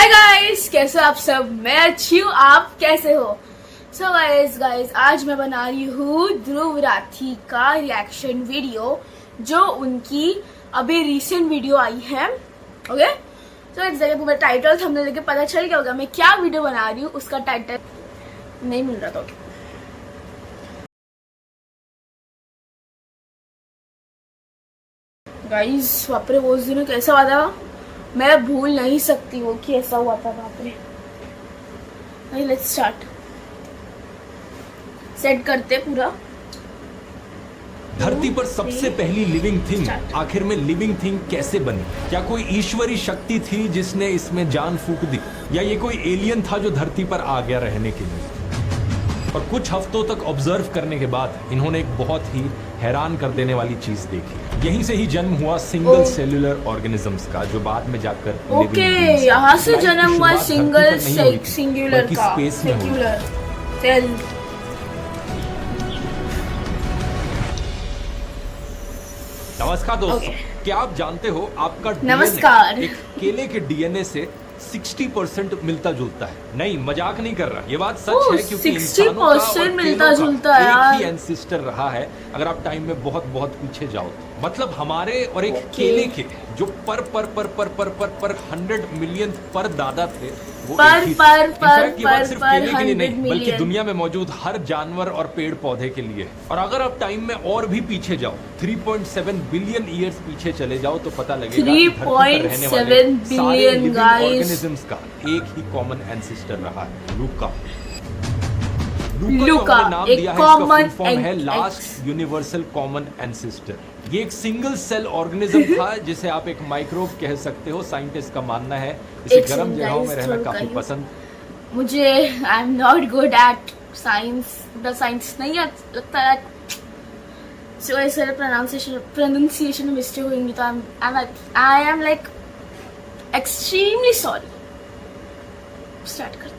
Hi guys, कैसे हो आप सब। मैं अच्छी हूँ, आप कैसे हो। सो गाइस आज मैं बना रही हूँ ध्रुव राठी का रिएक्शन वीडियो, जो उनकी अभी रिसेंट वीडियो आई है। ओके, तो इस जगह पर टाइटल हमने लेके पता चल गया होगा मैं क्या वीडियो बना रही हूँ। उसका टाइटल नहीं मिल रहा था। गाइस बाप रे, वो उस दिन कैसा हुआ था मैं भूल नहीं सकती वो कि ऐसा हुआ था। बाप रे, लेट्स स्टार्ट। सेट करते पूरा। धरती पर सबसे पहली लिविंग थिंग आखिर में लिविंग थिंग कैसे बनी? क्या कोई ईश्वरी शक्ति थी जिसने इसमें जान फूंक दी, या ये कोई एलियन था जो धरती पर आ गया रहने के लिए? और कुछ हफ्तों तक ऑब्जर्व करने के बाद इन्होंने एक बहुत ही हैरान कर देने वाली चीज देखी। यहीं से ही जन्म हुआ सिंगल सेल्यूलर ऑर्गेनिजम्स का, जो बाद में जाकर यहाँ से जन्म हुआ सिंगुलर का स्पेस में सेल। नमस्कार दोस्तों, क्या आप जानते हो आपका नमस्कार एक केले के डीएनए से 60% मिलता जुलता है? नहीं, मजाक नहीं कर रहा, ये बात सच है, क्योंकि 60% मिलता जुलता है। एक ही एंसेस्टर रहा है अगर आप टाइम में बहुत बहुत पीछे जाओ। मतलब हमारे और एक केले के जो पर 100 मिलियन पर दादा थे, वो पर ये बात सिर्फ केले के लिए नहीं बल्कि दुनिया में मौजूद हर जानवर और पेड़ पौधे के लिए। और अगर आप टाइम में और भी पीछे जाओ, 3.7 बिलियन ईयर्स पीछे चले जाओ, तो पता लगेगा कि धरती पर रहने वाले सारे लिविंग ऑर्गेनिजम्स का एक ही कॉमन एंसेस्टर रहा है, लूका। लूका का नाम दिया है, इसका फुल फॉर्म है लास्ट यूनिवर्सल कॉमन एंसेस्टर। ये एक सिंगल सेल ऑर्गेनिज्म था जिसे आप एक माइक्रोब कह सकते हो। साइंटिस्ट का मानना है इसे गर्म जगहों में रहना काफी पसंद। मुझे I am not good at science नहीं लगता है, so ऐसे प्रोनाउंसिएशन में मिस्टेक होंगी तो I am like extremely sorry. Start करते हैं।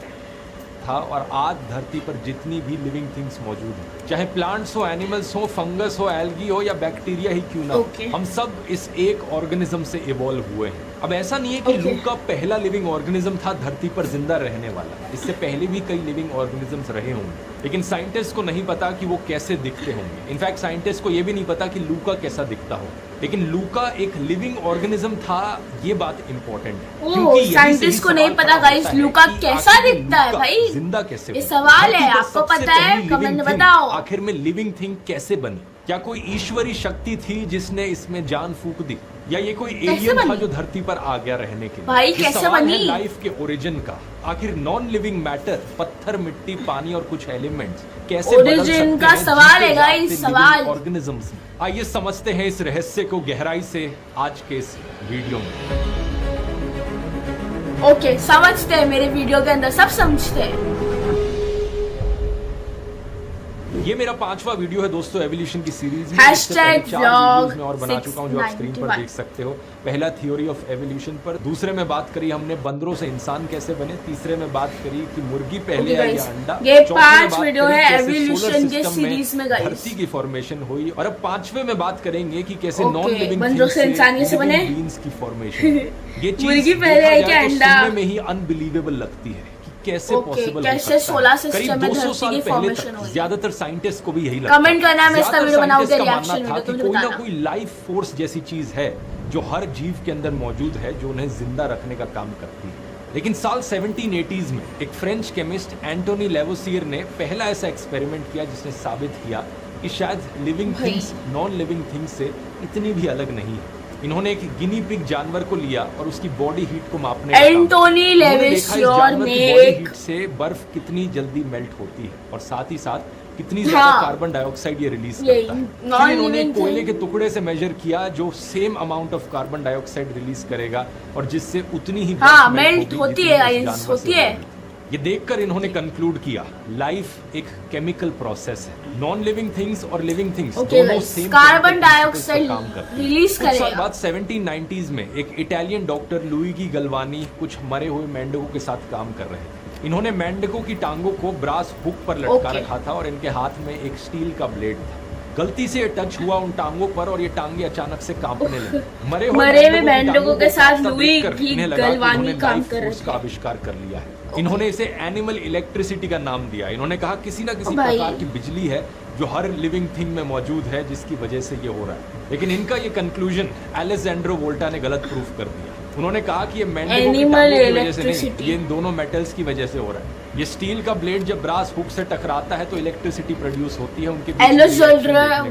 था और आज धरती पर जितनी भी लिविंग थिंग्स मौजूद हैं, चाहे प्लांट्स हो, एनिमल्स हो, फंगस हो, एल्गी हो या बैक्टीरिया ही क्यों ना हो, हम सब इस एक ऑर्गेनिज्म से इवॉल्व हुए हैं। अब ऐसा नहीं है कि लूका पहला लिविंग ऑर्गेनिज्म था धरती पर जिंदा रहने वाला। इससे पहले भी कई लिविंग ऑर्गेनिजम्स रहे होंगे, लेकिन साइंटिस्ट को नहीं पता कि वो कैसे दिखते होंगे। इनफैक्ट साइंटिस्ट को ये भी नहीं पता कि लूका कैसा दिखता हो, लेकिन लूका एक लिविंग ऑर्गेनिज्म था, ये बात इंपॉर्टेंट है। क्योंकि साइंटिस्ट को नहीं पता गाइस लूका कैसा दिखता है। भाई जिंदा कैसे? ये सवाल है, आपको पता है? कमेंट में बताओ। आखिर में लिविंग थिंग कैसे बनी? क्या कोई ईश्वरी शक्ति थी जिसने इसमें जान फूंक दी, या ये कोई एलियन था जो धरती पर आ गया रहने के लिए? भाई कैसे बनी? लाइफ के ओरिजिन का। आखिर नॉन लिविंग मैटर, पत्थर, मिट्टी, पानी और कुछ एलिमेंट्स कैसे ओरिजिन का सवाल है गाइस, सवाल। ऑर्गेनिजम्स। आइए समझते हैं इस रहस्य को गहराई से आज के इस वीडियो में। ओके, समझते हैं। मेरे वीडियो के अंदर सब समझते हैं। ये मेरा 5वां वीडियो है दोस्तों एवोल्यूशन की सीरीज में। #vlog में और बना चुका हूं, जो आप स्क्रीन पर देख सकते हो। पहला थ्योरी ऑफ एवोल्यूशन पर, दूसरे में बात करी हमने बंदरों से इंसान कैसे बने, तीसरे में बात करी कि मुर्गी पहले आई या अंडा। ये 5 वीडियो है एवोल्यूशन के सीरीज में गाइस। धरती की फॉर्मेशन हुई, और अब 5वें में बात करेंगे कि कैसे नॉन लिविंग बंदरों से इंसान कैसे बने, बीन्स की फॉर्मेशन। ये चीज मुर्गी पहले आई क्या अंडा में ही अनबिलीवेबल लगती है। कैसे पॉसिबल कैसे सोलर सिस्टम में धरती की फॉर्मेशन हुई। ज्यादातर साइंटिस्ट को भी यही लगता है। कमेंट करना, मैं इसका वीडियो बनाऊंगा रिएक्शन वीडियो, तो कोई ना कोई लाइफ फोर्स जैसी चीज है जो हर जीव के अंदर मौजूद है, जो उन्हें जिंदा रखने का काम करती है। लेकिन साल 1780s में एक फ्रेंच केमिस्ट एंटोनी लेवोसियर ने पहला ऐसा एक्सपेरिमेंट किया जिसने साबित किया कि शायद living things non living things से इतनी भी अलग नहीं है। इन्होंने एक गिनी पिग जानवर को लिया और उसकी बॉडी हीट को मापने एंटोनी लेवोसियर ने से बर्फ कितनी जल्दी मेल्ट होती है, और साथ ही साथ कितनी ज्यादा कार्बन डाइऑक्साइड ये रिलीज करता है। फिर इन्होंने कोयले के टुकड़े से मेजर किया जो same amount of carbon dioxide release करेगा, और जिससे उतनी ही मेल्ट होती है। ये देखकर इन्होंने कंक्लूड किया लाइफ एक केमिकल प्रोसेस है। नॉन लिविंग थिंग्स और लिविंग थिंग्स दोनों सेम कार्बन डाइऑक्साइड रिलीज करेगा। कुछ साल बाद 1790s में एक इटालियन डॉक्टर लुइगी गलवानी कुछ मरे हुए मेंढकों के साथ काम कर रहे थे। इन्होंने मेंढकों की टांगों को ब्रास हुक पर लटका रखा था और इनके हाथ में एक स्टील का ब्लेड था। गलती से टच हुआ उन टांगों पर और ये टांगे अचानक से कांपने लगे। मरे हुए मेंढकों के साथ लुई की गलवानी काम कर रहे का आविष्कार कर लिया है। इन्होंने इसे एनिमल इलेक्ट्रिसिटी का नाम दिया। इन्होंने कहा किसी ना किसी प्रकार की बिजली है जो हर लिविंग थिंग में मौजूद है, जिसकी वजह से ये हो रहा है। लेकिन इनका ये कंक्लूजन अलेक्जेंड्रो वोल्टा ने गलत प्रूफ कर दिया। उन्होंने कहा कि ये मेंढकों की टांगों की वजह से नहीं, ये इन दोनों मेटल्स की वजह से हो रहा है। ये स्टील का ब्लेड जब ब्रास हुक से टकराता है तो इलेक्ट्रिसिटी प्रोड्यूस होती है। उनके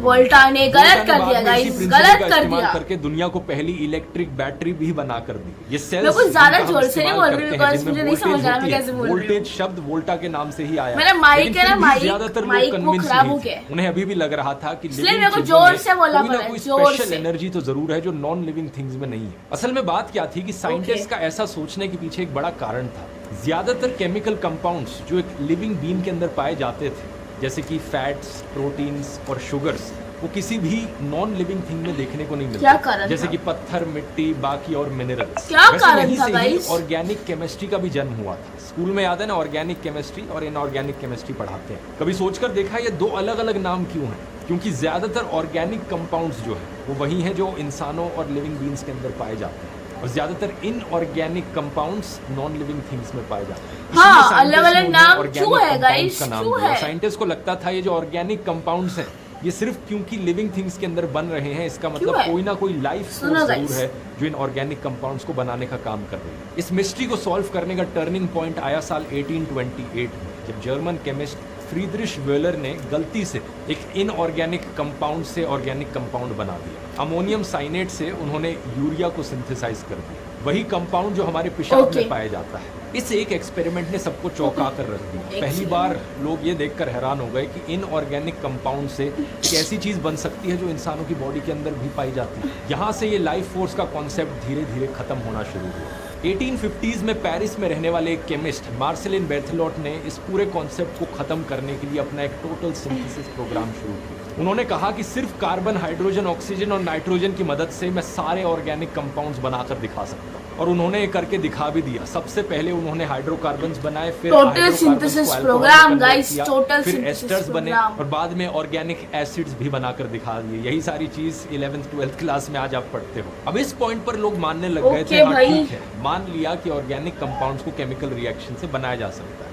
वोल्टा ने गलत कर दिया गाइस, गलत कर दिया करके दुनिया को पहली इलेक्ट्रिक बैटरी भी बना कर दी। ये सेल्स कुछ ज्यादा जोर से नहीं बोल रही बिकॉज़ मुझे नहीं समझ आ रहा मैं कैसे बोल रही हूं। वोल्टेज शब्द वोल्टा के नाम से ही आया। मेरा माइक है ना, ज्यादातर लोग कन्विंस नहीं, उन्हें अभी भी लग रहा था कि मेरे को जोर से बोला कोई ना कोई स्पेशल एनर्जी तो जरूर है जो नॉन लिविंग थिंग्स में नहीं है। असल में बात क्या थी कि साइंटिस्ट का ऐसा सोचने के पीछे एक बड़ा कारण था। ज्यादातर केमिकल कंपाउंड्स जो एक लिविंग बीन के अंदर पाए जाते थे, जैसे कि फैट्स, प्रोटीन्स और शुगर्स, वो किसी भी नॉन लिविंग थिंग में देखने को नहीं मिलते। जैसे कि पत्थर, मिट्टी, बाकी और मिनरल्स। क्या कारण था गाइस? ऑर्गेनिक केमिस्ट्री का भी जन्म हुआ था। स्कूल में याद है ना, ऑर्गेनिक केमिस्ट्री और इनऑर्गेनिक केमिस्ट्री पढ़ाते हैं। कभी सोचकर देखा ये दो अलग अलग नाम क्यों हैं? क्योंकि ज्यादातर ऑर्गेनिक कंपाउंड्स जो है वो वही है जो इंसानों और लिविंग बीन्स के अंदर पाए जाते हैं, और ज्यादातर inorganic compounds non living things में पाए जाते हैं। हाँ, अलग अलग नाम क्यों है गाइस? क्यों है? साइंटिस्ट को लगता था ये जो ऑर्गेनिक कंपाउंड्स हैं ये सिर्फ क्योंकि लिविंग थिंग्स के अंदर बन रहे हैं, इसका मतलब कोई ना कोई लाइफ फोर्स जरूर है जो इन ऑर्गेनिक कंपाउंड्स को बनाने का काम कर रही है। इस मिस्ट्री को सॉल्व करने का टर्निंग पॉइंट आया साल 1828 में, जब जर्मन केमिस्ट फ्रीडरिश वेलर ने गलती से एक इनऑर्गेनिक कंपाउंड से ऑर्गेनिक कंपाउंड बना दिया। अमोनियम साइनेट से उन्होंने यूरिया को सिंथेसाइज कर दिया, वही कंपाउंड जो हमारे पेशाब में पाया जाता है। इस एक एक्सपेरिमेंट ने सबको चौंका कर रख दिया। पहली बार लोग ये देखकर हैरान हो गए कि इनऑर्गेनिक कंपाउंड से एक ऐसी चीज बन सकती है जो इंसानों की बॉडी के अंदर भी पाई जाती है। यहाँ से ये लाइफ फोर्स का कॉन्सेप्ट धीरे धीरे खत्म होना शुरू हुआ। 1850s में पेरिस में रहने वाले एक केमिस्ट मार्सेलिन बेर्थेलॉट ने इस पूरे कॉन्सेप्ट को खत्म करने के लिए अपना एक टोटल सिंथेसिस प्रोग्राम शुरू किया। उन्होंने कहा कि सिर्फ कार्बन, हाइड्रोजन, ऑक्सीजन और नाइट्रोजन की मदद से मैं सारे ऑर्गेनिक कंपाउंड्स बनाकर दिखा सकता हूँ, और उन्होंने ये करके दिखा भी दिया। सबसे पहले उन्होंने हाइड्रोकार्बन्स बनाए, फिर total synthesis program guys, total फिर एस्टर्स बने, और बाद में ऑर्गेनिक एसिड्स भी बनाकर दिखा दिए। यही सारी चीज 11th 12th क्लास में आज आप पढ़ते हो। अब इस पॉइंट पर लोग मानने लग गए थे, हाँ ठीक है, मान लिया कि ऑर्गेनिक कंपाउंड्स को केमिकल रिएक्शन से बनाया जा सकता है,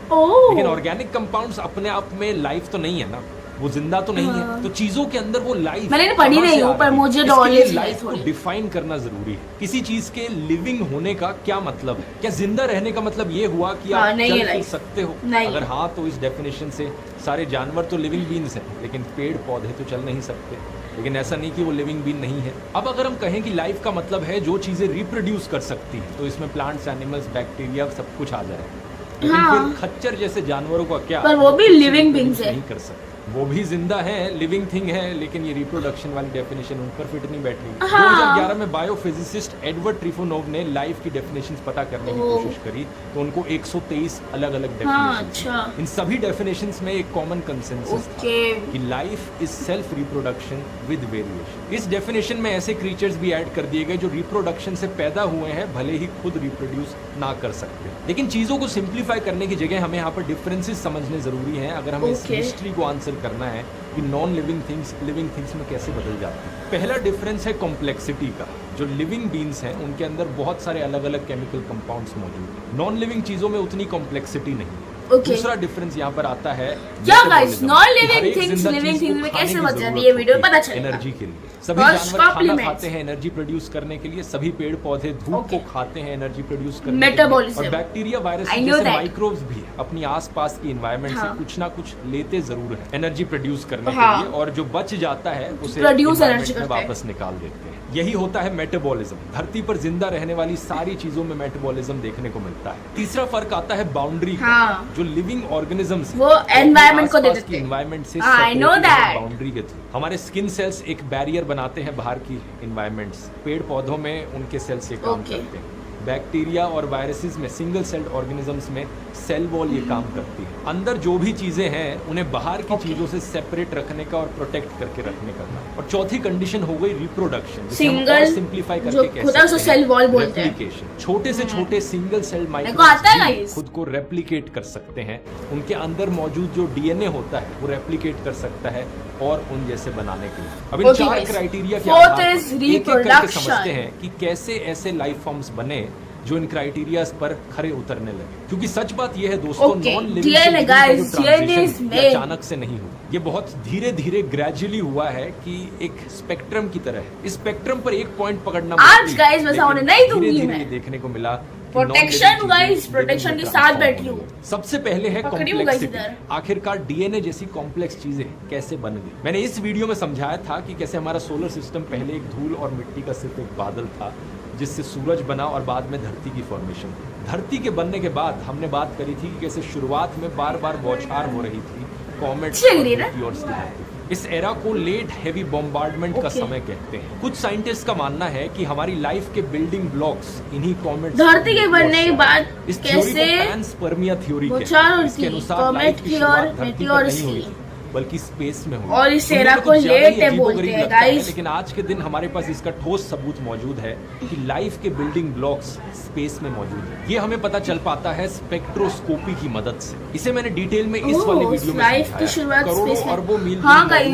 लेकिन ऑर्गेनिक कंपाउंड्स अपने आप में लाइफ तो नहीं है ना, वो जिंदा तो नहीं है, तो चीजों के अंदर वो लाइफ मैंने पढ़ी नहीं हूं, पर मुझे नॉलेज लाइफ को डिफाइन करना जरूरी है। किसी चीज के लिविंग होने का क्या मतलब है? क्या जिंदा रहने का मतलब ये हुआ कि आप चल फिर सकते हो? अगर हाँ, तो इस डेफिनेशन से सारे जानवर तो लिविंग बीन्स हैं, लेकिन पेड़ पौधे तो चल नहीं सकते। लेकिन ऐसा नहीं कि वो लिविंग बीन नहीं है। अब अगर हम कहें कि लाइफ का मतलब है जो चीजें रिप्रोड्यूस कर सकती हैं, तो इसमें प्लांट्स, एनिमल्स, बैक्टीरिया सब कुछ आ जाए। लेकिन फिर खच्चर जैसे जानवरों का क्या? पर वो भी लिविंग बीन्स है, नहीं कर सकते। वो भी जिंदा है, लिविंग थिंग है, लेकिन ये रिप्रोडक्शन वाली डेफिनेशन उन पर फिट नहीं बैठ रही। 2011 में बायोफिजिसिस्ट एडवर्ड ट्रिफोनोव ने लाइफ की डेफिनेशंस पता करने की कोशिश करी, तो उनको 123 अलग अलग डेफिनेशंस। इन सभी डेफिनेशंस में एक कॉमन कंसेंसस था कि life is self reproduction with variation. इस डेफिनेशन में ऐसे क्रीचर्स भी ऐड कर दिए गए जो रिप्रोडक्शन से पैदा हुए हैं, भले ही खुद रिप्रोड्यूस ना कर सकते। लेकिन चीजों को सिंप्लीफाई करने की जगह हमें यहाँ पर डिफरेंसेस समझने जरूरी हैं, अगर हमें इस हिस्ट्री को आंसर करना है कि non living things living things में कैसे बदल जाती है। पहला डिफरेंस है कॉम्प्लेक्सिटी का। जो लिविंग बीन्स हैं उनके अंदर बहुत सारे अलग अलग केमिकल कंपाउंड्स मौजूद हैं। नॉन लिविंग चीजों में उतनी कॉम्प्लेक्सिटी नहीं है। दूसरा डिफरेंस यहाँ पर आता है क्या guys, non living things living things में कैसे बदल जाती है? ये वीडियो पता चलेगा। एनर्जी के लिए सभी जानवर खाना खाते हैं एनर्जी प्रोड्यूस करने के लिए, सभी पेड़ पौधे धूप को खाते हैं एनर्जी प्रोड्यूस करने के लिए, और बैक्टीरिया, वायरस जैसे माइक्रोब्स भी अपनी आसपास की एनवायरनमेंट से कुछ ना कुछ लेते जरूर है एनर्जी प्रोड्यूस करने के लिए, और जो बच जाता है उसे एनवायरनमेंट में वापस निकाल देते हैं। यही होता है मेटाबॉलिज्म। धरती पर जिंदा रहने वाली सारी चीजों में मेटाबॉलिज्म देखने को मिलता है। तीसरा फर्क आता है बाउंड्री का। जो लिविंग ऑर्गेनिजम्स वो एनवायरनमेंट को देते हैं, एनवायरनमेंट से बाउंड्री के थ्रू। हमारे स्किन सेल्स एक बैरियर बनाते हैं बाहर की एनवायरनमेंट से। पेड़ पौधों में उनके सेल्स ये काम करते हैं। बैक्टीरिया और वायरसेस में सिंगल सेल्ड ऑर्गेनिजम्स में सेल वॉल ये काम करती है। अंदर जो भी चीजें हैं उन्हें बाहर की चीजों से सेपरेट रखने का और प्रोटेक्ट करके रखने का काम। और चौथी कंडीशन हो गई रिप्रोडक्शन, सिंगल सिंप्लीफाई जो करके खुदा उसे सेल वॉल बोलते हैं। रेप्लिकेशन, छोटे से छोटे सिंगल सेल माइक्रोब्स खुद को रेप्लिकेट कर सकते हैं। उनके अंदर मौजूद जो डीएनए होता है वो रेप्लिकेट कर सकता है और उन जैसे बनाने के लिए। अब इन चार क्राइटेरिया के आधार पर एक-एक करके समझते हैं कि कैसे ऐसे लाइफ फॉर्म्स बने जो इन क्राइटेरियाज पर खरे उतरने लगे। क्योंकि सच बात यह है दोस्तों, नॉन लिविंग अचानक से नहीं हुआ, ये बहुत धीरे धीरे ग्रेजुअली हुआ है कि एक स्पेक्ट्रम की तरह है। इस स्पेक्ट्रम पर एक पॉइंट पकड़ना आज गाइस मैं सामने नहीं दूंगी मैं देखने को मिला। प्रोटेक्शन गाइस, प्रोटेक्शन के साथ बैठी हूँ। सबसे पहले है कॉम्प्लेक्सिटी। आखिरकार डीएनए जैसी कॉम्प्लेक्स चीजें कैसे बन गई। मैंने इस वीडियो में समझाया था कि कैसे हमारा सोलर सिस्टम पहले एक धूल और मिट्टी का सिर्फ एक बादल था, जिससे सूरज बना और बाद में धरती की फॉर्मेशन। धरती के बनने के बाद हमने बात करी थी कि कैसे शुरुआत में बार बार बौछार हो रही थी कॉमेट्स और इस एरा को लेट हेवी बॉम्बार्डमेंट का समय कहते हैं। कुछ साइंटिस्ट का मानना है कि हमारी लाइफ के बिल्डिंग ब्लॉक्स इन्हीं कॉमेट्स धरती के बनने के बाद इस कैसे पैंसपर्मिया थ्योरी कहते हैं। इसके अनुसार लाइफ की शुरुआत धरती पर नहीं हुई थी बल्कि स्पेस में हुई और इस एरा को लेट बोलते हैं गाइस। लेकिन आज के दिन हमारे पास इसका ठोस सबूत मौजूद है कि लाइफ के बिल्डिंग ब्लॉक्स स्पेस में मौजूद है। ये हमें पता चल पाता है स्पेक्ट्रोस्कोपी की मदद से। इसे मैंने डिटेल में इस वाले वीडियो में लाइफ की शुरुआत करोड़ों अरबों मील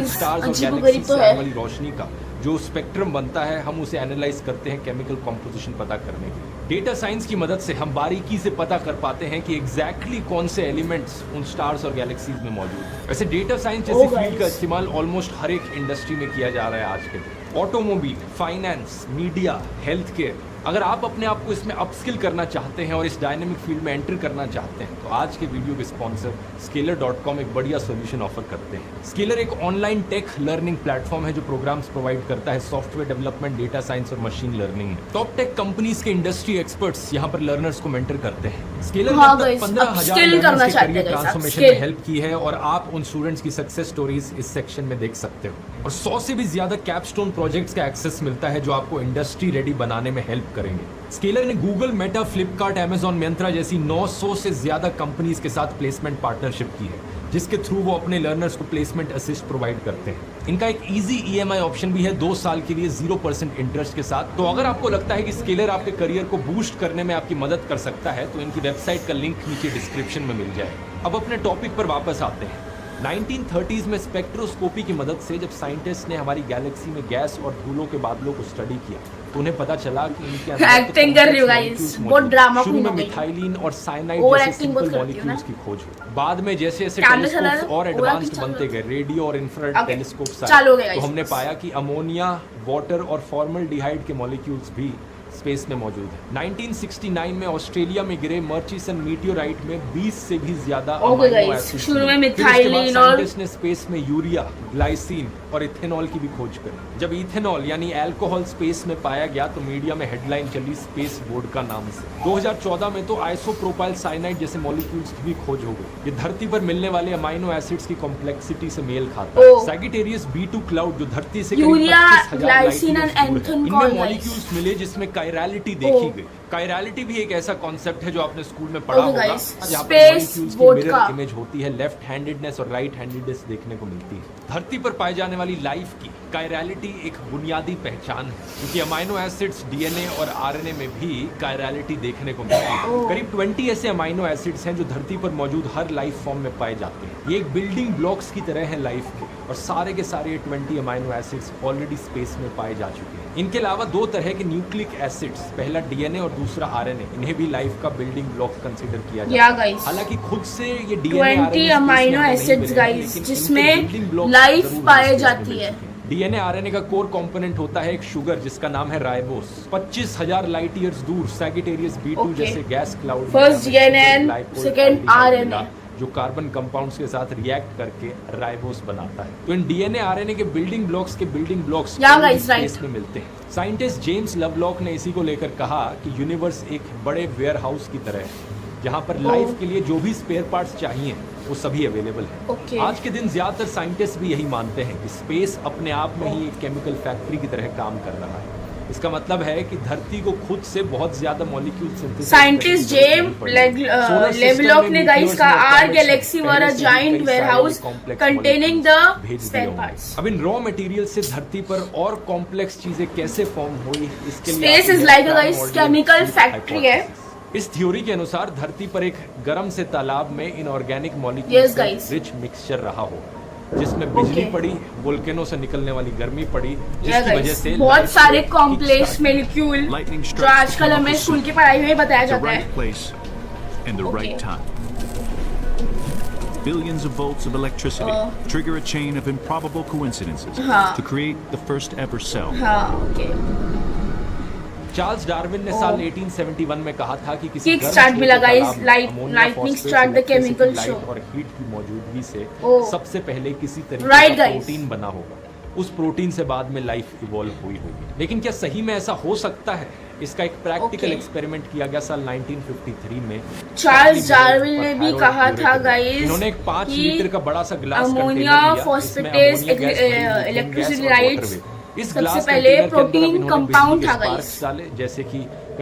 स्टार्स और गैलेक्सीज से आने वाली रोशनी का जो स्पेक्ट्रम बनता है, हम उसे एनालाइज करते हैं केमिकल कॉम्पोजिशन पता करने के लिए। डेटा साइंस की मदद से हम बारीकी से पता कर पाते हैं कि एग्जैक्टली कौन से एलिमेंट्स उन स्टार्स और गैलेक्सीज में मौजूद हैं। वैसे डेटा साइंस जैसी फील्ड का इस्तेमाल ऑलमोस्ट हर एक इंडस्ट्री में किया जा रहा है आज के दिन। Automobile, finance, media, health care. अगर आप अपने आप को इसमें अपस्किल करना चाहते हैं और इस डायनेमिक फील्ड में एंटर करना चाहते हैं तो आज के वीडियो के स्पॉन्सर Scalar.com एक बढ़िया सॉल्यूशन ऑफर करते हैं। Scalar एक ऑनलाइन टेक लर्निंग प्लेटफॉर्म है जो प्रोग्राम्स प्रोवाइड करता है सॉफ्टवेयर डेवलपमेंट, डेटा साइंस और मशीन लर्निंग में। टॉप टेक कंपनीज के इंडस्ट्री एक्सपर्ट्स यहाँ पर लर्नर्स को मेंटर करते हैं। Scalar ने अब तक 15,000 करियर ट्रांसफॉर्मेशन में हेल्प की है और आप उन स्टूडेंट्स की सक्सेस स्टोरीज इस सेक्शन में देख सकते हो। और 100 से भी ज्यादा कैपस्टोन प्रोजेक्ट्स का एक्सेस मिलता है जो आपको इंडस्ट्री रेडी बनाने में हेल्प करेंगे। स्केलर ने Google, Meta, Flipkart, Amazon, Myntra जैसी 900 से ज्यादा कंपनीज के साथ प्लेसमेंट पार्टनरशिप की है, जिसके थ्रू वो अपने लर्नर्स को प्लेसमेंट असिस्ट प्रोवाइड करते हैं। इनका एक इजी ईएमआई ऑप्शन भी है 2 साल के लिए 0% इंटरेस्ट के साथ। तो अगर आपको लगता है कि स्केलर आपके करियर को बूस्ट करने में आपकी मदद कर सकता है तो इनकी वेबसाइट का लिंक नीचे डिस्क्रिप्शन में मिल जाए। अब अपने टॉपिक पर वापस आते हैं। 1930s में स्पेक्ट्रोस्कोपी की मदद से जब साइंटिस्ट ने हमारी गैलेक्सी में गैस और धूलों के बादलों को स्टडी किया तो उन्हें पता चला कि इनके अंदर शुरू में मिथाइलिन और साइनाइड जैसे सिंपल मॉलिक्यूल्स की खोज हुई। बाद में जैसे जैसे टेलीस्कोप्स और एडवांस्ड बनते गए, रेडियो और इंफ्रारेड टेलीस्कोप्स आए तो हमने पाया कि अमोनिया, वाटर और फॉर्मल्डिहाइड के मॉलिक्यूल्स भी स्पेस में मौजूद है। 1969 में ऑस्ट्रेलिया में गिरे मर्चिसन मीटियोराइट में 20 से भी ज्यादा अमीनो एसिड्स शुरू में मिथाइलिन और साइंटिस्ट ने स्पेस में यूरिया, ग्लाइसिन और इथेनॉल की भी खोज करी। जब इथेनॉल यानी अल्कोहल स्पेस में पाया गया तो मीडिया में हेडलाइन चली स्पेस वोडका नाम से। 2014 में तो आइसोप्रोपाइल साइनाइड जैसे मॉलिक्यूल्स की भी खोज हो गई। ये धरती पर मिलने वाले अमाइनो एसिड्स की कॉम्प्लेक्सिटी से मेल खाता है। सैजिटेरियस B2 क्लाउड जो धरती से यूरिया, ग्लाइसिन एंड एंथन इनमें मॉलिक्यूल्स मिले जिसमें कायरलिटी देखी गई। कायरलिटी भी एक ऐसा कॉन्सेप्ट है जो आपने स्कूल में पढ़ा होगा, जहाँ पर मॉलिक्यूल्स की मिरर इमेज होती है। लेफ्ट हैंडेडनेस और राइट हैंडेडनेस देखने को मिलती है। धरती पर पाए जाने वाली लाइफ की कायरलिटी एक बुनियादी पहचान है, क्योंकि अमाइनो एसिड्स डीएनए और आरएनए में भी कायरलिटी देखने को मिलती है। करीब 20 ऐसे अमाइनो एसिड्स हैं जो धरती पर मौजूद हर लाइफ फॉर्म में पाए जाते हैं। ये एक बिल्डिंग ब्लॉक्स की तरह है लाइफ के, और सारे के सारे 20 अमाइनो एसिड्स ऑलरेडी स्पेस में पाए जा चुके हैं। इनके अलावा 2 तरह के न्यूक्लिक एसिड्स, पहला डीएनए और दूसरा आरएनए, इन्हें भी लाइफ का बिल्डिंग ब्लॉक कंसीडर किया जाता है। हालांकि खुद से ये डीएनए 20 अमाइनो एसिड्स गाइस जिसमें लाइफ पाई जाती है। डीएनए आरएनए का कोर कंपोनेंट होता है एक शुगर जिसका नाम है राइबोस। 25,000 लाइट ईयर्स दूर सैजिटेरियस B2 जैसे gas cloud first DNA, second RNA जो कार्बन कंपाउंड्स के साथ रिएक्ट करके राइबोस बनाता है। तो इन डीएनए आरएनए के बिल्डिंग ब्लॉक्स स्पेस में मिलते हैं। साइंटिस्ट जेम्स लवलॉक ने इसी को लेकर कहा कि यूनिवर्स एक बड़े वेयर हाउस की तरह है, जहाँ पर लाइफ के लिए जो भी स्पेयर पार्ट्स चाहिए वो सभी अवेलेबल है। आज के दिन ज्यादातर साइंटिस्ट भी यही मानते हैं कि स्पेस अपने आप में ही एक केमिकल फैक्ट्री की तरह काम कर रहा है। इसका मतलब है कि धरती को खुद से बहुत ज्यादा मॉलिक्यूल सिंथेसिस साइंटिस्ट लेवलॉक ने गाइस का are galaxy were a giant warehouse containing the spare parts. अब इन रॉ मटेरियल से धरती पर और कॉम्प्लेक्स चीजें कैसे फॉर्म हुई, इसके लिए space is like a guys chemical factory है। इस थ्योरी के अनुसार धरती पर एक गर्म से तालाब में इनऑर्गेनिक मॉलिक्यूल्स का रिच मिक्सचर रहा हो, जिसमें बिजली पड़ी, वोल्केनो से निकलने वाली गर्मी पड़ी, जिसकी वजह से बहुत सारे कॉम्प्लेक्स मॉलिक्यूल जो आजकल हमें स्कूल की पढ़ाई में बताया जाता है। Billions of volts of electricity trigger a chain of improbable coincidences to create the first ever cell. Charles Darwin ने साल 1871 में कहा था कि किसी स्टार्ट मिला guys, lightning start the chemical show और हीट की मौजूदगी से सबसे पहले किसी तरीके का प्रोटीन बना होगा। उस प्रोटीन से बाद में लाइफ इवॉल्व हुई होगी। लेकिन क्या सही में ऐसा हो सकता है? इसका एक प्रैक्टिकल एक्सपेरिमेंट किया गया साल 1953 में। चार्ल्स डार्विन ने भी कहा था गाइस, इन्होंने एक 5 लीटर का बड़ा सा glass ammonia phosphatase electricity lights इस सबसे पहले प्रोटीन कंपाउंड था गाइस, जैसे कि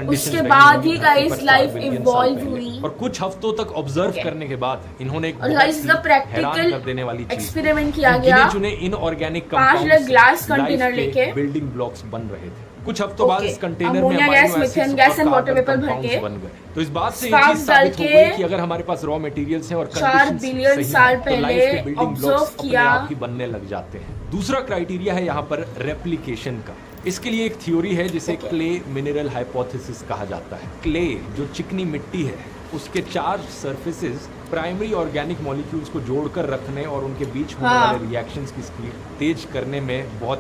उसके बाद ही गाइस लाइफ इवॉल्व हुई और कुछ हफ्तों तक ऑब्जर्व करने के बाद इन्होंने एक प्रैक्टिकल कर देने वाली एक्सपेरिमेंट किया गया। चुने इनऑर्गेनिक 5 ग्लास कंटेनर लेके बिल्डिंग ब्लॉक्स बन रहे थे। कुछ हफ्तों बाद इस कंटेनर में gas, methane gas and water vapour भर के बन गए। तो इस बात से ये चीज साबित हो गई कि अगर हमारे पास रॉ मटेरियल्स हैं और 4 बिलियन साल पहले ऑब्जर्व किया ही बनने लग जाते हैं। दूसरा क्राइटेरिया है यहाँ पर रेप्लिकेशन का। इसके लिए एक थ्योरी है जिसे क्ले मिनरल हाइपोथेसिस कहा जाता है। क्ले जो चिकनी मिट्टी है, उसके charge surfaces primary organic molecules को जोड़कर रखने और उनके बीच होने वाले रिएक्शंस की स्पीड तेज करने में बहुत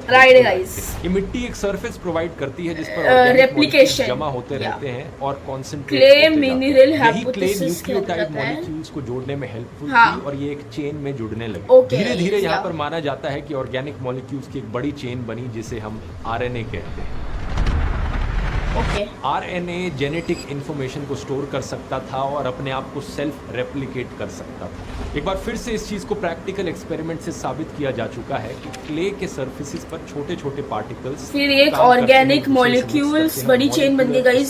ये मिट्टी एक सरफेस प्रोवाइड करती है जिस पर रेप्लिकेशन जमा होते रहते हैं और concentrate clay mineral hypothesis nucleotide molecules को जोड़ने में हेल्पफुल थी और ये एक चेन में जुड़ने लगे। धीरे धीरे यहाँ पर माना जाता है कि ऑर्गेनिक मॉलिक्यूल्स की एक बड़ी चेन बनी जिसे हम आरएनए कहते हैं। आरएनए जेनेटिक इंफॉर्मेशन को स्टोर कर सकता था और अपने आप को सेल्फ रेप्लिकेट कर सकता था। एक बार फिर से इस चीज को प्रैक्टिकल एक्सपेरिमेंट से साबित किया जा चुका है कि क्ले के सरफेसेस पर छोटे छोटे पार्टिकल्स फिर एक ऑर्गेनिक मॉलिक्यूल्स बड़ी चेन बन गई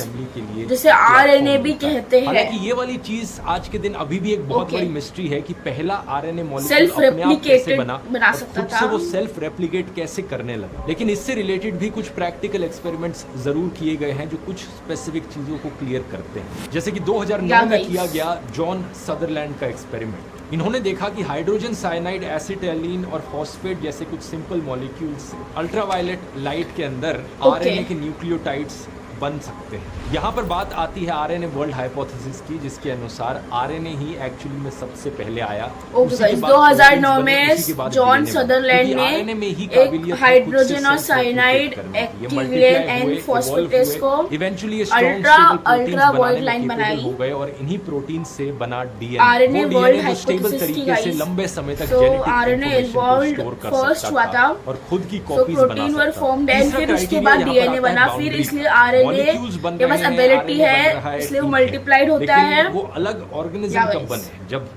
जिसे आरएनए भी कहते हैं। हालांकि ये वाली चीज आज के दिन अभी भी एक बहुत बड़ी मिस्ट्री है कि पहला आरएनए मॉलिक्यूल सेल्फ रेप्लिकेटेड बना सकता था, वो सेल्फ रेप्लिकेट कैसे करने लगा। लेकिन इससे रिलेटेड भी कुछ प्रैक्टिकल एक्सपेरिमेंट्स जरूर किए गए हैं जो कुछ स्पेसिफिक चीजों को क्लियर करते हैं। जैसे कि 2009 में किया गया जॉन सदरलैंड का एक्सपेरिमेंट। इन्होंने देखा कि हाइड्रोजन साइनाइड, एसिटाइलिन और फॉस्फेट जैसे कुछ सिंपल मॉलिक्यूल्स अल्ट्रावायलेट लाइट के अंदर आरएनए के न्यूक्लियोटाइड्स बन सकते हैं। यहाँ पर बात आती है आरएनए वर्ल्ड हाइपोथेसिस की, जिसके अनुसार आरएनए ही एक्चुअली में सबसे पहले आया। 2009 में जॉन सदरलैंड ने एक हाइड्रोजन और साइनाइड एक्टिविलेन एंड फॉस्फेटेस को इवेंचुअली अल्ट्रा वर्ल्ड लाइन बनाई हो गए और इन्हीं प्रोटीन से बना डीएनए। आरएनए वर्ल्ड हाइपोथेसिस तरीके से लंबे समय तक आरएनए इवॉल्व्ड फर्स्ट हुआ था और खुद की कॉपीज बना सकता था। प्रोटीन वर फॉर्म्ड एंड फिर उसके बाद डीएनए बना। फिर इसलिए आरएनए के पास एबिलिटी है, इसलिए वो मल्टीप्लाइड होता है। वो अलग ऑर्गेनिज्म कब बने जब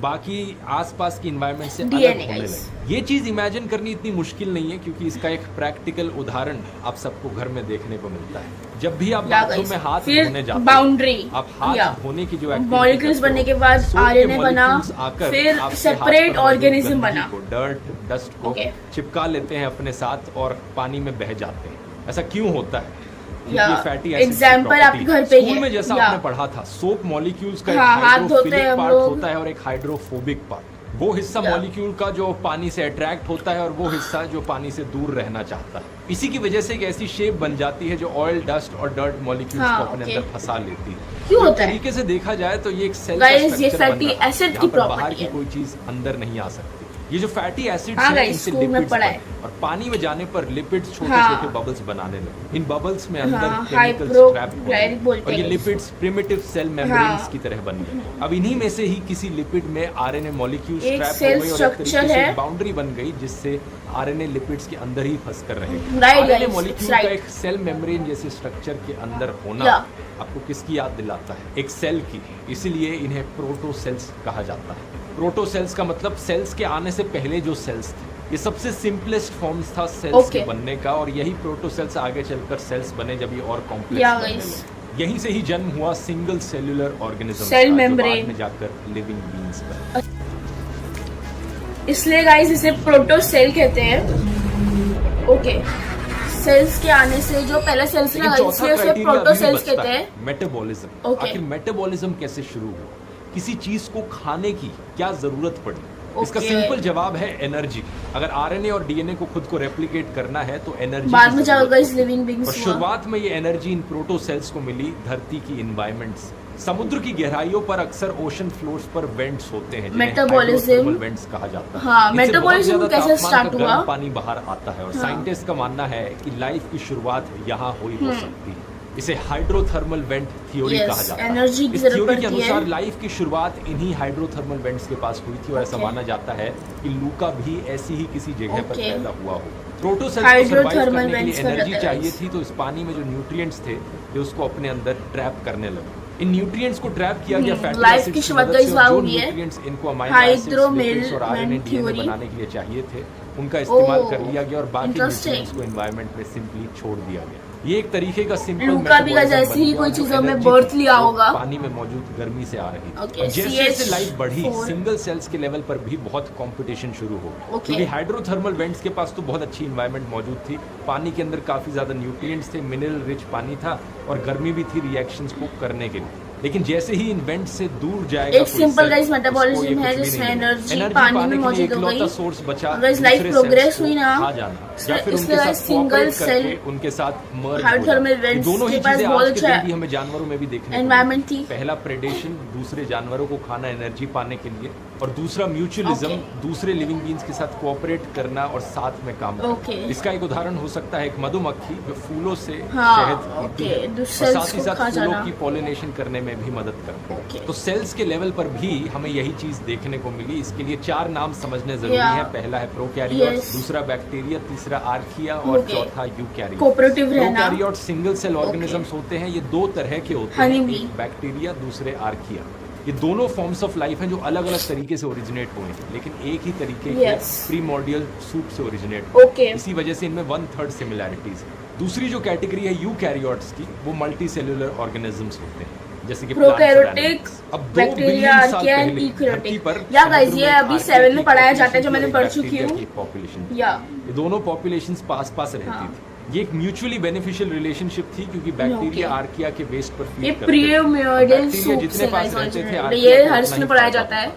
बाकी आसपास की एनवायरनमेंट से अलग होने लगे। ये चीज इमेजिन करनी इतनी मुश्किल नहीं है क्योंकि इसका एक प्रैक्टिकल उदाहरण आप सबको घर में देखने को मिलता है। जब भी आप बाथरूम में हाथ धोने जाते हैं, बाउंड्री आप हाथ धोने की जो मॉलिक्यूल्स बनने के बाद आरएनए बना, फिर सेपरेट ऑर्गेनिज्म बना, डर्ट डस्ट को चिपका लेते हैं अपने साथ और पानी में बह जाते हैं। ऐसा क्यों होता है? फैटी एग्जाम्पल आपके घर पे स्कूल में जैसा आपने पढ़ा था, सोप मॉलिक्यूल्स का एक हाइड्रोफिलिक पार्ट होता है और एक हाइड्रोफोबिक पार्ट। वो हिस्सा मॉलिक्यूल का जो पानी से अट्रैक्ट होता है और वो हिस्सा जो पानी से दूर रहना चाहता है। इसी की वजह से एक ऐसी शेप बन जाती है जो ऑयल, डस्ट और डर्ट मॉलिक्यूल्स को अपने अंदर फंसा लेती है। क्यों होता है? तरीके से देखा जाए तो ये एक सेल का स्ट्रक्चर बन रहा है जहाँ पर बाहर की कोई चीज अंदर नहीं आ सकती। ये जो फैटी एसिड्स हैं इनसे लिपिड्स और पानी में जाने पर लिपिड्स छोटे-छोटे बबल्स बनाने लगे। इन बबल्स में अंदर केमिकल्स ट्रैप होते हैं और ये लिपिड्स प्रिमिटिव सेल मेम्ब्रेन्स की तरह बन गए। अब इन्हीं में से ही किसी लिपिड में आरएनए मॉलिक्यूल्स ट्रैप हो गए और एक तरीके से बाउंड्री बन गई जिससे आरएनए लिपिड्स के अंदर ही फंस कर रहेगा। आरएनए मॉलिक्यूल का एक सेल मेम्ब्रेन जैसे स्ट्रक्चर के अंदर होना आपको किसकी याद दिलाता है? एक सेल की। इसीलिए इन्हें प्रोटोसेल्स कहा जाता है। प्रोटोसेल्स का मतलब सेल्स के आने से पहले जो सेल्स थे। ये सबसे सिंपलेस्ट फॉर्म्स था सेल्स के बनने का, और यही प्रोटोसेल्स आगे चलकर सेल्स बने जब ये और कॉम्प्लेक्स बनने लगे। यहीं से ही जन्म हुआ single cellular organism, cell membrane में जाकर लिविंग बीइंग्स बने। इसलिए गाइस इसे प्रोटोसेल कहते हैं। ओके, सेल्स के आने से जो पहले सेल्स लगा इसलिए उसे प्रोटोसेल्स कहते हैं। मेटाबॉलिज्म। आखिर मेटाबॉलिज्म कैसे शुरू हुआ? किसी चीज को खाने की क्या जरूरत पड़ी? इसका सिंपल जवाब है एनर्जी। अगर आरएनए और डीएनए को खुद को रेप्लिकेट करना है तो एनर्जी बाद में जाएगा इस लिविंग बीइंग्स। और शुरुआत में ये एनर्जी इन प्रोटोसेल्स को मिली धरती की एनवायरनमेंट से। समुद्र की गहराइयों पर अक्सर ओशन फ्लोर्स पर वेंट्स होते हैं, मेटाबॉलिज्म वेंट्स कहा जाता है। हाँ, मेटाबॉलिज्म कैसे स्टार्ट हुआ? पानी बाहर आता है और साइंटिस्ट का मानना है कि लाइफ की शुरुआत यहाँ हुई हो सकती है। इसे हाइड्रोथर्मल वेंट थ्योरी कहा जाता है। इस थ्योरी के अनुसार लाइफ की शुरुआत इन्हीं हाइड्रोथर्मल वेंट्स के पास हुई थी, और ऐसा माना जाता है कि लूका भी ऐसी ही किसी जगह पर पैदा हुआ हो। प्रोटोसेल्स को सर्वाइव करने के लिए एनर्जी चाहिए थी, तो इस पानी में जो न्यूट्रिएंट्स थे वे उसको अपने अंदर ट्रैप करने लगे। इन न्यूट्रिएंट्स को ट्रैप किया गया फैटी एसिड्स की मदद से, जो न्यूट्रिएंट्स इनको अमाइनो एसिड्स, लिपिड्स और आरएनए डीएनए बनाने के लिए चाहिए थे, उनका इस्तेमाल कर लिया गया और बाकी न्यूट्रिएंट्स को एनवायरनमेंट में सिंपली छोड़ दिया गया। ये एक तरीके का सिंपल लूका भी जैसे ही कोई चीजों में बर्थ लिया होगा, पानी में मौजूद गर्मी से आ रही थी। जैसे जैसे लाइफ बढ़ी, सिंगल सेल्स के लेवल पर भी बहुत कंपटीशन शुरू हो गया, क्योंकि हाइड्रोथर्मल वेंट्स के पास तो बहुत अच्छी एनवायरनमेंट मौजूद थी। पानी के अंदर काफी ज्यादा न्यूट्रिएंट्स थे, मिनरल रिच पानी था और गर्मी भी थी रिएक्शंस को करने के लिए। लेकिन जैसे ही इन वेंट से दूर जाएगा, एक सिंपल गाइस मेटाबॉलिज्म है जिसमें एनर्जी पानी में मौजूद हो गई। सोर्स बचा, गाइस लाइफ प्रोग्रेस हुई ना, या फिर उनके साथ सिंगल सेल उनके साथ मर्ज हाइड्रोथर्मल वेंट्स दोनों ही के पास चीजें बहुत आज के अच्छा दिन भी हमें जानवरों में भी देखने को एनवायरनमेंट थी। पहला प्रेडेशन, दूसरे जानवरों को खाना एनर्जी पाने के लिए, और दूसरा म्यूचुअलिज्म, दूसरे लिविंग बीइंग्स के साथ कोऑपरेट करना और साथ में काम करना। इसका एक उदाहरण हो सकता है एक मधुमक्खी जो फूलों से शहद पीती है और साथ ही साथ फूलों की पॉलिनेशन करने में भी मदद करती है। तो सेल्स के लेवल पर भी हमें यही चीज देखने को मिली। इसके लिए 4 नाम समझने जरूरी है। पहला है प्रोकैरियोट, दूसरा बैक्टीरिया, तीसरा आर्किया और चौथा eukaryote. Prokaryote single cell organisms होते हैं। ये 2 तरह के होते हैं, एक बैक्टीरिया, दूसरे आर्किया। ये दोनों फॉर्म्स ऑफ लाइफ हैं जो अलग अलग तरीके से ओरिजिनेट हुए हैं, लेकिन एक ही तरीके के प्रीमोर्डियल सूप से ओरिजिनेट हुए। इसी वजह से इनमें 1/3 सिमिलैरिटीज है। दूसरी जो कैटेगरी है यूकैरियोट्स की, वो मल्टी सेल्यूलर ऑर्गेनिजम्स होते हैं, जैसे कि prokaryotic, bacteria, archaea and eukaryotic. या गाइस ये अभी 7 में पढ़ाया जाता है, जो मैंने पढ़ चुकी हूं। पॉपुलेशन, ये दोनों पॉपुलेशंस पास रहती थी। ये एक म्यूचुअली बेनिफिशियल रिलेशनशिप थी, क्योंकि बैक्टीरिया आर्किया के वेस्ट पर फीड करते थे। जितने पास रहते थे, ये हर इसमें पढ़ाया जाता है।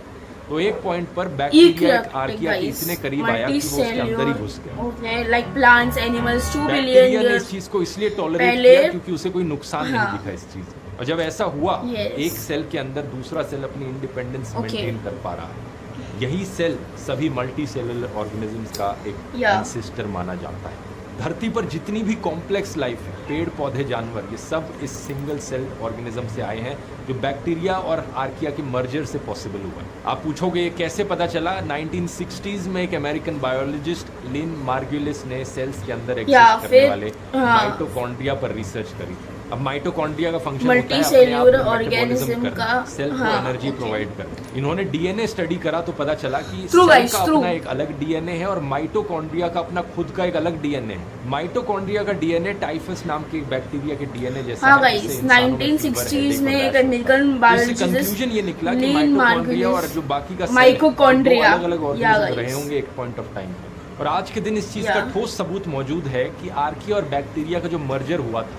तो एक पॉइंट पर बैक्टीरिया आर्किया के इतने करीब आया कि वो उसके अंदर ही घुस गया। Okay, like plants, animals, 2 billion bacteria ने इस चीज को इसलिए टॉलरेट किया क्योंकि उसे कोई नुकसान नहीं दिखा इस चीज में। और जब ऐसा हुआ, एक सेल के अंदर दूसरा सेल अपनी इंडिपेंडेंस मेंटेन कर पा रहा है। यही सेल सभी मल्टी सेलुलर ऑर्गेनिजम्स का एक एंसेस्टर माना जाता है। धरती पर जितनी भी कॉम्प्लेक्स लाइफ है, पेड़ पौधे जानवर, ये सब इस सिंगल सेल ऑर्गेनिज्म से आए हैं, जो बैक्टीरिया और आर्किया के मर्जर से पॉसिबल हुआ है। आप पूछोगे ये कैसे पता चला? 1960s में एक अमेरिकन बायोलॉजिस्ट लिन मार्गुलिस ने सेल्स के अंदर एग्जिस्ट करने वाले माइटोकॉन्ड्रिया पर रिसर्च करी थी। अब माइटोकॉन्ड्रिया का फंक्शन होता है सेल्यूलर ऑर्गेनिज्म का सेल को एनर्जी प्रोवाइड करना। इन्होंने डीएनए स्टडी करा तो पता चला कि सेल का अपना एक अलग डीएनए है और माइटोकॉन्ड्रिया का अपना खुद का एक अलग डीएनए है। माइटोकॉन्ड्रिया का डीएनए टाइफस नाम के बैक्टीरिया के डीएनए जैसा है। 1960s में एक अमेरिकन बायोलॉजिस्ट कंक्लूजन ये निकला कि माइटोकॉन्ड्रिया और जो बाकी का माइटोकॉन्ड्रिया अलग-अलग ऑर्गेनिज्म रहे होंगे एक पॉइंट ऑफ टाइम पर। और आज के दिन इस चीज का ठोस सबूत मौजूद है कि आर्किया और बैक्टीरिया का जो मर्जर हुआ था,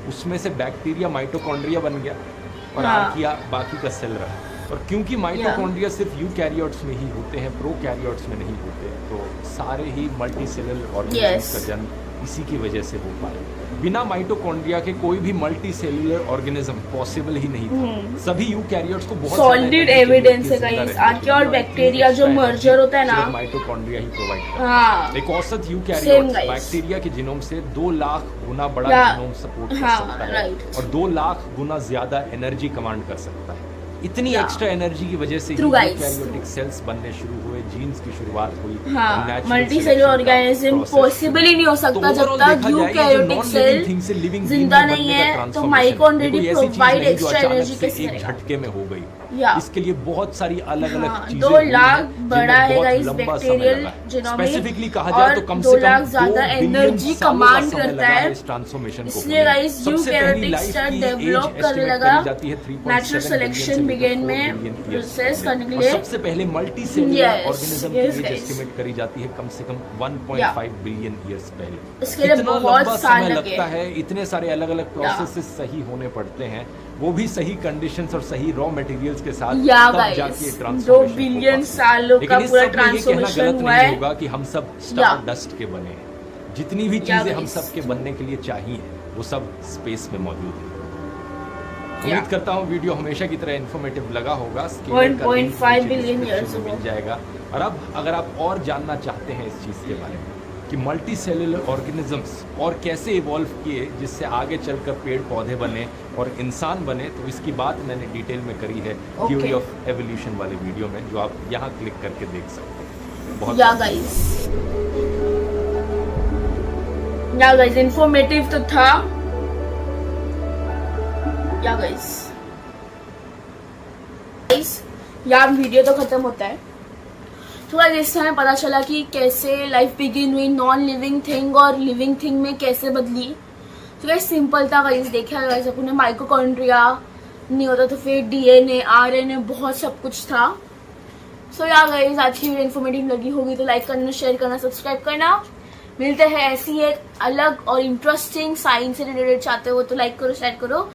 उसमें से बैक्टीरिया माइटोकॉन्ड्रिया बन गया और आर्किया बाकी का सेल रहा। और क्योंकि माइटोकॉन्ड्रिया सिर्फ यूकैरियोट्स में ही होते हैं, प्रोकैरियोट्स में नहीं होते, तो सारे ही मल्टी सेलुलर ऑर्गेनिज्म्स का जन्म इसी की वजह से हो पाया। बिना माइटोकॉन्ड्रिया के कोई भी मल्टी सेलुलर ऑर्गेनिज्म पॉसिबल ही नहीं था। सभी यूकैरियोट्स को बहुत सॉलिड एविडेंस है गाइस। आर्किया और बैक्टीरिया जो मर्जर होता है ना, माइटोकॉन्ड्रिया ही प्रोवाइड करता है। एक औसत यूकैरियोट बैक्टीरिया के जीनोम से 2 लाख गुना बड़ा जीनोम सपोर्ट कर सकता है और 2 लाख गुना ज्यादा एनर्जी कमांड कर सकता है। इतनी Yeah. एक्स्ट्रा एनर्जी की वजह से True, guys. यूकैरियोटिक सेल्स बनने शुरू हुए, जीन्स की शुरुआत हुई। हाँ, natural मल्टी selection सेलुलर का ऑर्गेनिज्म process पॉसिबल ही नहीं हो सकता तो जब overall तक देखा जाए, ये जो यूकैरियोटिक non-living thing से सेल living जिंदा being में नहीं बनने का है तो transformation, माइटोकॉन्ड्रिया ये कोई ऐसी चीज प्रोवाइड नहीं जो एक्स्ट्रा अचानक एनर्जी से कैसे एक करेगा? झटके में हो गई। या इसके लिए बहुत सारी अलग अलग हाँ, चीजें 2 हुई हैं, लाख जिनमें बड़ा है बहुत गाइस लंबा समय बैक्टीरियल लगा है। जीनोम स्पेसिफिकली कहा जाए तो कम और से 2 लाख कम 2 ज्यादा बिलियन एनर्जी सालों का कमांड समय करता लगा है। है इस ट्रांसफॉर्मेशन को इसलिए होने में। गाइस सबसे पहली यूकैरियोटिक लाइफ सेल की डेवलप एज करने एस्टिमेट लगा करी जाती है 3.7 नेचुरल सिलेक्शन बिगिन में प्रोसेस करने के लिए। सबसे पहले मल्टी सेलुलर Yes, ऑर्गेनिज्म की yes, एज guys. एस्टिमेट करी जाती है कम से कम 1.5 बिलियन ईयर्स पहले। इसके लिए इतना बहुत लंबा साल समय लगे। लगता है, इतने सारे अलग अलग प्रोसेसेस सही होने पड़ते हैं, वो भी सही कंडीशंस और सही रॉ मटेरियल्स के साथ, या तब गाइस जाके 2 ट्रांसफॉर्मेशन बिलियन सालों का पूरा ट्रांसफॉर्मेशन हुआ है। होगा कि हम सब स्टार डस्ट के बने हैं। जितनी भी या चीजें हम guys. सब के बनने के लिए चाहिए वो सब स्पेस में मौजूद है। या। उम्मीद करता हूँ वीडियो हमेशा की तरह इन्फॉर्मेटिव लगा होगा। 1.5 बिलियन ईयर्स मिल जाएगा। और अब अगर आप और जानना चाहते हैं इस चीज़ के बारे में कि मल्टी सेलुलर ऑर्गेनिजम्स और कैसे इवॉल्व किए जिससे आगे चलकर पेड़ पौधे बने और इंसान बने, तो इसकी बात मैंने डिटेल में करी है थ्योरी ऑफ एवोल्यूशन वाले वीडियो में, जो आप यहाँ क्लिक करके देख सकते हैं। बहुत या गाइस इंफॉर्मेटिव तो था। या गाइस यार वीडियो तो खत्म होता है। तो गाइस इससे हमें पता चला कि कैसे लाइफ बिगिन हुई, नॉन लिविंग थिंग और लिविंग थिंग में कैसे बदली। तो गाइस सिंपल था गाइस, देखा गाइस अपने माइटोकॉन्ड्रिया नहीं होता तो फिर डीएनए आरएनए बहुत सब कुछ था। सो यार गाइस आज की वीडियो इन्फॉर्मेटिव लगी होगी तो लाइक करना, शेयर करना, सब्सक्राइब करना। मिलते हैं ऐसी एक अलग और इंटरेस्टिंग साइंस से रिलेटेड चाहते हो तो लाइक करो, शेयर करो।